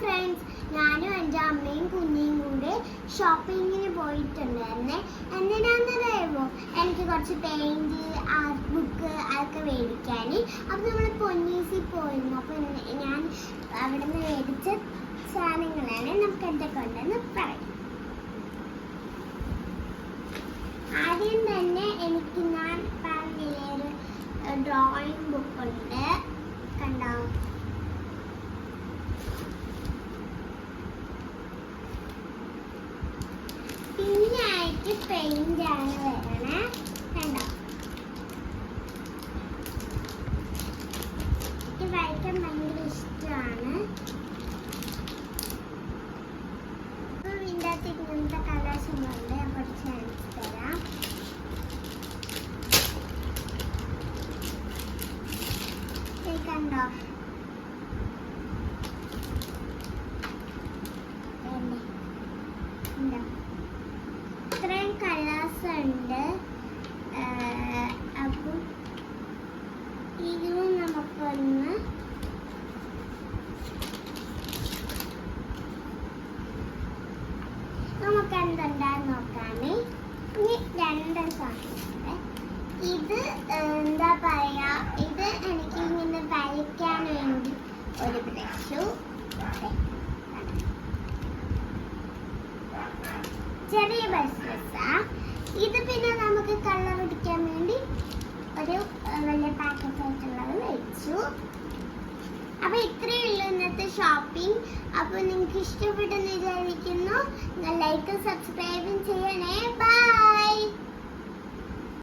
Friends, ഞാനും എൻ്റെ അമ്മയും കുഞ്ഞിയും കൂടെ ഷോപ്പിങ്ങിന് പോയിട്ടുണ്ടായിരുന്നേ. എന്തിനാണെന്നറിയാമോ? എനിക്ക് കുറച്ച് പെയിൻറ്, ആർട്ട് ബുക്ക് അതൊക്കെ മേടിക്കാൻ. അപ്പോൾ നമ്മൾ പൊന്നീസിൽ പോയിരുന്നു. അപ്പോൾ ഞാൻ അവിടെ നിന്ന് മേടിച്ച സാധനങ്ങളാണ്. നമുക്ക് എന്തൊക്കെ ഉണ്ടെന്ന് പറയാം. ആദ്യം തന്നെ എനിക്ക് ഞാൻ പറഞ്ഞില്ലേ ഒരു ഡ്രോയിങ് ബുക്ക് ഉണ്ട്, കണ്ടോ? പിന്നെ ആയിട്ട് പെയിന്റ് ആണ് വരണേ, കണ്ടോ? ഇത് വരയ്ക്കാൻ ഭയങ്കര ഇഷ്ടമാണ്. അപ്പം ഇതിൻ്റെ അകത്ത് ഇങ്ങനത്തെ കളേഴ്സുമുണ്ട്. ഞാൻ കുറച്ച് കാണിച്ചു തരാം. കണ്ടോ? ഇത്രയും കളേഴ്സ് ഉണ്ട്. അപ്പം ഇതും നമുക്കൊന്ന് നമുക്ക് എന്തുണ്ടാന്ന് നോക്കാമേ. ഇനി രണ്ട് സാധനമുണ്ട്. ഇത് എന്താ പറയാ, ഇത് എനിക്ക് ഇങ്ങനെ വരയ്ക്കാൻ വേണ്ടി ഒരു ബ്രഷു, ചെറിയ ബ്രഷാ. ഇത് പിന്നെ നമുക്ക് കളർ അടിക്കാൻ വേണ്ടി ഒരു വലിയ പാക്കറ്റ് ആയിട്ടുള്ളത് വെച്ചു. അപ്പൊ ഇത്രയേ ഉള്ളൂ ഇന്നത്തെ ഷോപ്പിംഗ്. അപ്പൊ നിങ്ങൾക്ക് ഇഷ്ടപ്പെട്ടെന്ന് വിചാരിക്കുന്നു. ലൈക്കും സബ്സ്ക്രൈബും ചെയ്യണേ. ബൈ.